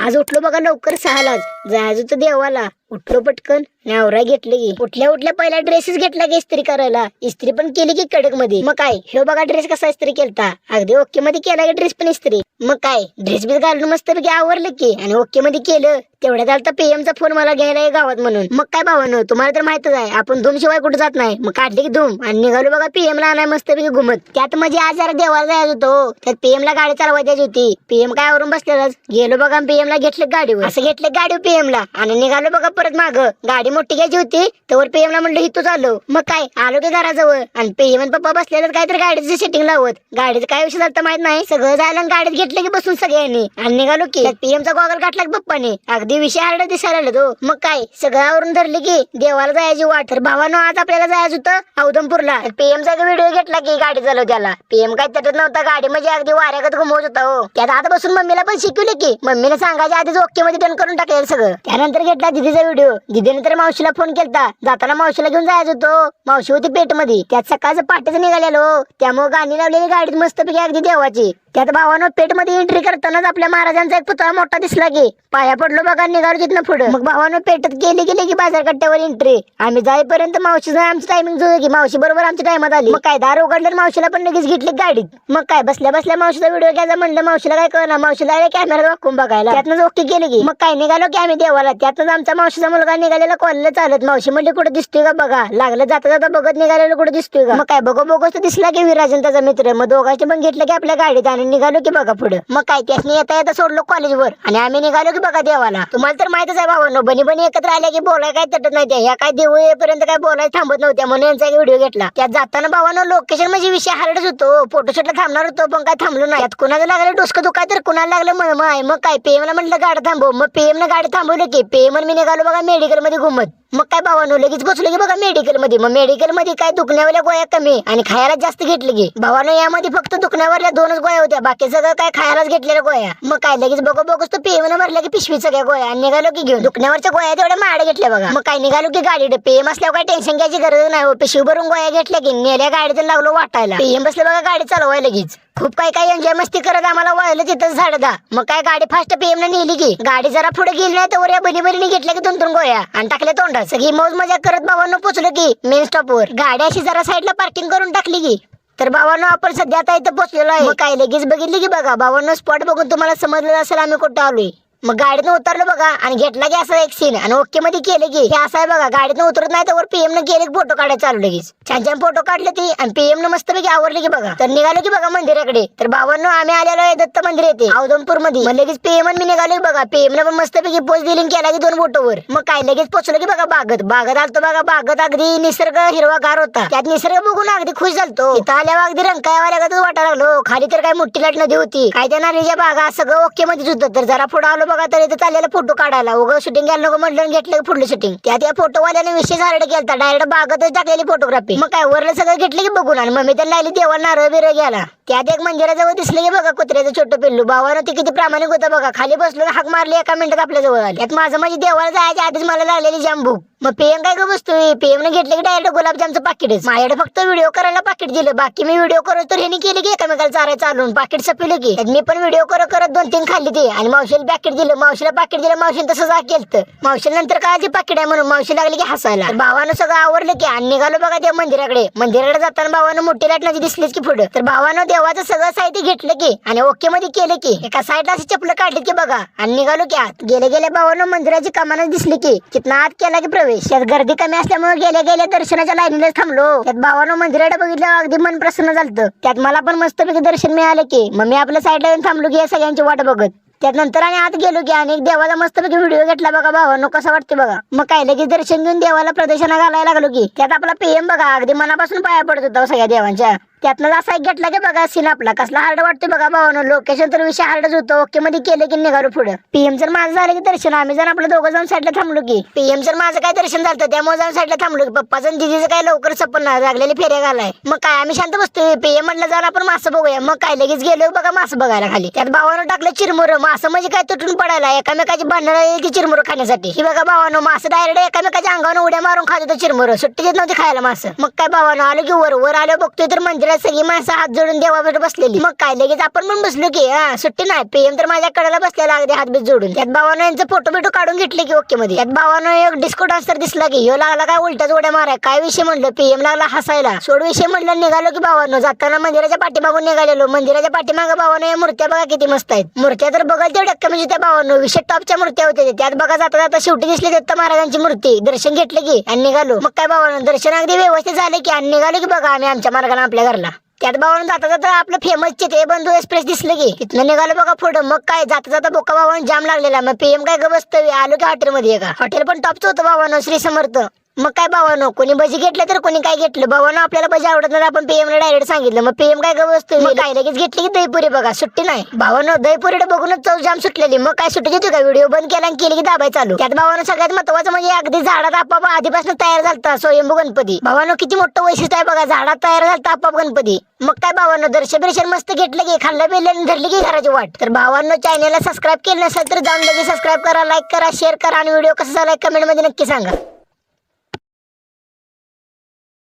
आज उठलो बघा लवकर 6लाच, जायचं होतं देवाला. उठलो पटकन नवरा घेतलं की उठल्या उठल्या पहिला ड्रेसच घेतला की इस्त्री करायला. इस्त्री पण केली की कडक मध्ये. मग काय हे बघा ड्रेस कसा इस्त्री केलता, अगदी ओके मध्ये केला की ड्रेस पण इस्त्री. मग काय ड्रेस बीस घालून मस्त पैकी आवरलं की आणि ओके मध्ये केलं. तेवढ्यात आलता PM चा फोन मला घ्यायला गावात म्हणून. मग काय भावानं तुम्हाला तर माहितच आहे आपण धूम शिवाय कुठे जात नाही. मग काढली की धूम आणि निघालो बघा PM ला आणाय मस्त पैकी घुमत. त्यात म्हणजे आज जरा देवाला जायचं होतो, त्यात PM ला गाडी चालवायची होती. PM काय आवरून बसलेलाच. गेलो बघा PM ला घेतलं गाडीवर, असं घेतलं गाडीवर PM ला आणि निघालो बघा परत माग. गाडी मोठी घ्यायची होती तर PM ला म्हणलं इथूच आलो. मग काय आलो की घराजवळ आणि PM आणि पप्पा बसलेलं काहीतरी गाडीचं सेटिंग लावत. गाडीचं काय विषय झालं माहित नाही. सगळं जायला गाडीत घेतलं की बसून सगळ्यांनी आणि निघालो की PM चा गॉगल काढला की पप्पाने. अगदी विषय हार्ड दिसायला तो. मग काय सगळं आवरून धरले की देवाला जायची वाट. तर भावानो आज आपल्याला जायचं होतं औदमपूरला. PM चा व्हिडिओ घेतला की गाडी चालव त्याला. PM काय तटत नव्हता, गाडी म्हणजे अगदी वाऱ्यागत घुमवत होता हो. त्यात आता बसून मम्मीला पण शिकवले की मम्मीने सांगायच्या आधीच ओके मध्ये डन करून टाकलेलं सगळं. त्यानंतर घेतला दिदीचा व्हिडिओ. दिदीने तर मावशीला फोन केलता, जाताना मावशीला घेऊन जायचं होतं. मावशी होती पेट मध्ये. त्यात सकाळचं पहाटेच निघालेलो, त्यामुळे गाणी लावलेली गाडीत मस्तपैकी अगदी देवाची. त्यात भावानं पेट मध्ये एंट्री करतानाच आपल्या महाराजांचा एक पुतळा मोठा दिसला की पाया पडलो बघा. निघालो तिथनं पुढे. मग भावानं पेटत गेली की बाजार कट्ट्यावर एंट्री. आम्ही जाईपर्यंत मावशी आमचं टायमिंग जुळलं की मावशी बरोबर आमच्या टायमात आली. मग काय दार उघडलं, मावशीला पण लगेच घेतली गाडीत. मग काय बसल्या बसल्या मावशीचा व्हिडिओ घ्यायचा म्हणलं. मावशीला काय कळणार, मावशीला कॅमेरा दाखवून बघायला. त्यातनं ओके केलं की मग काय निघालो की आम्ही देवाला. त्यातच आमचा मावशीचा मुलगा निघालेला कॉलेजला चालत. मावशी म्हणली कुठे दिसतोय का बघा. लागलं जाता जाता बघत निघालेलं कुठे दिसतोय का. मग काय बघोच तर दिसला की विराजन त्याचा मित्र. मग दोघांचे पण घेतलं की आपल्या गाडीत आणि निघालो की बघा पुढे. मग काय त्यासनी येता येता सोडलो कॉलेजवर आणि आम्ही निघालो की बघा देवाला. तुम्हाला तर माहितच आहे भावांनो, बनी बनी एकत्र आल्या की बोलाय काय तटत नाही. त्या काय देऊ येईपर्यंत काय बोलायला थांबत नव्हत्या म्हणून यांचा एक व्हिडिओ घेतला. त्यात जाताना भावांनो लोकेशन म्हणजे विषय हार्डच होतो. फोटोशूटला थांबणार होतो पण काय थांबलो नाही. त्यात कुणाला लागलं डोसकं दुखाय तर कुणाला लागलं मळमळ. मग काय PM ला म्हटलं गाडी थांबव. मग PM ने गाडी थांबवली की PM मी निघालो बघा मेडिकल मध्ये घुमत. मग काय भावांनो लगेच बसलो की बघा मेडिकल मध्ये. मग मेडिकल मध्ये काय दुखण्यावाल्या गोळ्या कमी आणि खायला जास्त घेतली की भावांनो. यामध्ये फक्त दुखण्यावरल्या 2च गोळ्या होत्या, बाकी सगळं काय खायलाच घेतलेल्या गोळ्या. मग काय लगेच बघूच तो PM ने भरल्या की पिशवी सगळ्या गोळ्या आणि निघालो की घेऊन. दुखण्यावरच्या गोळ्या तेवढ्या माड्या घेतल्या बघा. मग काय निघालो की गाडी. PM असल्यावर काय टेन्शन घ्यायची गरज नाही हो. पिशवी भरून गोळ्या घेतल्या की नेल्या गाडीत लागलो वाटायला. PM बसले बघा गाडी चालवायला लगेच. खूप काय एन्जॉय मस्ती करत आम्हाला वळलं तिथं झाडदा. मग काय गाडी फास्ट PM ने नेली की गाडी जरा पुढे गेली नाही तर या बलीबलीने घेतल्या की 2-3 गोळ्या आणि टाकल्या तोंडात. सगळी मौज मजा करत भावांनो पोचलो की मेन स्टॉपवर. गाडी अशी जरा साईडला पार्किंग करून टाकली की तर भावांनो आपण सध्या आता इथं पोहोचलेलो आहे. मग काय लगेच बघितली की बघा भावांनो स्पॉट बघून तुम्हाला समजलं असेल आम्ही कुठं आलोय. मग गाडीतून उतरलो बघा आणि घेतला की असा एक सीन आणि ओके मध्ये केले की हे असं आहे बघा. गाडीतून उतरत नाही तर PM ने गेले फोटो काढायला चालू लगेच. छान छान फोटो काढले ती आणि PM ने मस्तपैकी आवरले की बघा. तर निघालो की बघा मंदिराकडे. तर भावांनो आम्ही आलेलो आहे दत्त मंदिर येते औदमपूर मध्ये. मग लगेच PM मी निघालो बघा. PM ने पण मस्तपैकी पोच दिली केला की 2 फोटोवर. मग काय लगेच पोचलो की बघा बागत आलतो बघा. बागत अगदी निसर्ग हिरवागार होता. त्यात निसर्ग बघून अगदी खुश झालतो. इथं आल्यावर अगदी रंकाळ्यावाल्यागत वाटायला लागलो. खाली तर काय मोठी लाट नदी होती, काय त्या नारळीच्या बागा सगळं ओके मध्ये होतं. तर जरा पुढे आलो बघा तर इथं चाललेला फोटो काढायला. उगं शूटिंग घ्यायला नको म्हटलं घेतलं पुढलं शूटिंग. त्यात या फोटोवाल्याने विशेष हार्ड केलता, डायरेक्ट बागतच टाकलेली फोटोग्राफी. मग काय वरलं सगळं घेतलं की बघून आणि मम्मी त्यांना आली देवाला नारळ बिरळ घ्यायला. त्यात एक मंदिराजवळ दिसले की बघा कुत्र्याचं छोटं पिल्लू. भावानं ते किती प्रामाणिक होतं बघा. खाली बसलो हाक मारली 1 मिनिटात आपल्या जवळ आली. त्यात माझं म्हणजे देवाला जायच्या आधीच मला लागलेली जाम भूक. मग PM काय बसतोय. PM ने घेतलं की डायरेक्ट गुलाबजामचं पाकिटच. माझ्याकडे फक्त व्हिडिओ करायला पाकिट दिलं, बाकी मी व्हिडिओ करत तर ह्यानी केले की एकामेकाला चाराय चालून पाकिट सपिलं की. मी पण व्हिडिओ करत 2-3 खाल्ली ती आणि मावशीला पाकिट दिलं. मावशीला पाकिट दिलं, मावशीने तसंच केलं. मावशीला नंतर काय पाकिट आहे म्हणून मावशी लागली की हसायला. भावानं सगळं आवरलं की आणि निघालो बघा त्या मंदिराकडे. मंदिराकडे जाताना भावानं मोठी लाट नदी दिसलीच की पुढे. तर भावानं देवाचं सगळं साहित्य घेतलं की आणि ओके मध्ये केलं की एका साईडला अशी चपलं काढली की बघा आणि निघालो की आत. गेल्या भावानं मंदिराची कमानच दिसली की तिथनं आत केला की प्रवेश. त्यात गर्दी कमी असल्यामुळे गेल्या दर्शनाच्या लाईनीलाच थांबलो. त्यात भावानं मंदिराकडे बघितलं अगदी मन प्रसन्न झालं. त्यात मला पण मस्तपैकी दर्शन मिळालं की मग मी आपल्या साईडला येऊन थांबलो की या सगळ्यांची वाट बघत. त्यानंतर आणि आत गेलो की आणि देवाला मस्तपैकी व्हिडिओ घेतला बघा. भावांनो कसं वाटते बघा. मग काय लगेच दर्शन घेऊन देवाला प्रदक्षिणा घालायला लागलो की त्यात आपला PM बघा अगदी मनापासून पाया पडत होता सगळ्या देवांच्या. त्यातनं असा एक घेतला की बघा सीन आपला कसला हार्ड वाटतोय बघा भावांनो. लोकेशन तर विषय हार्डच होतं. ओके मध्ये केलं की निघालो पुढे. PM जर माझं झालं की दर्शन आम्ही जर आपलं दोघं जाऊन साईडला थांबलो की PM जर माझं काय दर्शन झालं त्यामुळे जाऊन साईडला थांबलो की पप्पाचं दिदीचं काय लवकर सपन नाही लागलेली फेऱ्या घालाय. मग काय आम्ही शांत बसतोय. PM म्हटलं जाऊन आपण मासं बघूया. मग काय लगेच गेलो बघा मासं बघायला खाली. त्यात भावानं टाकलं चिरमुरं. मासं म्हणजे काय तुटून पडायला एकामेकाची भांडणं की चिरमुरं खाण्यासाठी. ही बघा भावानं मासं डायरेक्ट एकामेकाच्या अंगावर उड्या मारून खात होतं चिरमुरं. सुट्टी देत नव्हती खायला मासं. मग काय भावानं आलो की वर आलो बघतोय तर मंदिर मंदिरात सगळी माणसं हात जोडून देवावर बसलेली. मग काय लगेच आपण पण बसलो की सुट्टी नाही. पीएम तर माझ्या कडेला बसलेला अगदी हातबीत जोडून. त्यात भावानं यांचं फोटो बिटो काढून घेतले की ओके मध्ये. त्यात भावानं एक डिस्को डान्सर दिसला की ह्यो लागला काय उलट्या जोड्या माराय. काय विषय म्हणलं पीएम लागला हसायला. सोड विषय म्हणलं निघालो की भावानं. जाताना मंदिराच्या पाठीमागून निघालेलो. मंदिराच्या पाठीमागं भावानं या मूर्त्या बघा किती मस्त आहेत. मूर्त्या तर बघाल तेवढ्या म्हणजे त्या भावानं विषय टॉपच्या मूर्त्या होत्या. त्यात बघा जाता जाता शेवटी दिसली दत्त महाराजांची मूर्ती. दर्शन घेतलं की आणि निघालो. मग काय भावानं दर्शन अगदी व्यवस्थित झालं की आणि निघालो की बघा आम्ही आमच्या मार्गाने आपल्या घरला. त्यात भावानं जाता जाता आपलं फेमस चिते बंधू एक्सप्रेस दिसलं की तिथनं निघालो बघा पुढं. मग काय जाता जाता बोका भावानं जाम लागलेला. मग पीएम काय ग बसतं आलो की हॉटेलमध्ये. का हॉटेल पण टॉपचं होतं भावानं, श्री समर्थ. मग काय भावानो कोणी भजी घेतलं तर कोणी काय घेतलं. भावानो आपल्याला भजी आवडत नाही आपण पीएम ला डायरेक्ट सांगितलं. मग पीएम काय बसतो काय लगेच घेतली की दहीपुरी. बघा सुट्टी नाही भावानो. दहीपुरी बघूनच चव जाम सुटलेली. मग काय सुट्टी देतो का व्हिडिओ बंद केला आणि केली की दाबाय चालू. त्यात भावानो सगळ्यात महत्वाचं म्हणजे अगदी झाडात आपाप आधीपासून तयार झालता स्वयंभू गणपती. भावानो किती मोठं वैशिष्ट्य आहे बघा. झाडात तयार झालता आपाप गणपती. मग काय भावानो दर्शन मस्त घेतलं की खाल्लं पेलं धरली की घराची वाट. तर भावांनो चॅनलला सबस्क्राईब केलं नसेल तर जाऊन लगेच सबस्क्राईब करा, लाईक करा, शेअर करा आणि व्हिडिओ कसा झाला कमेंट मध्ये नक्की सांगा.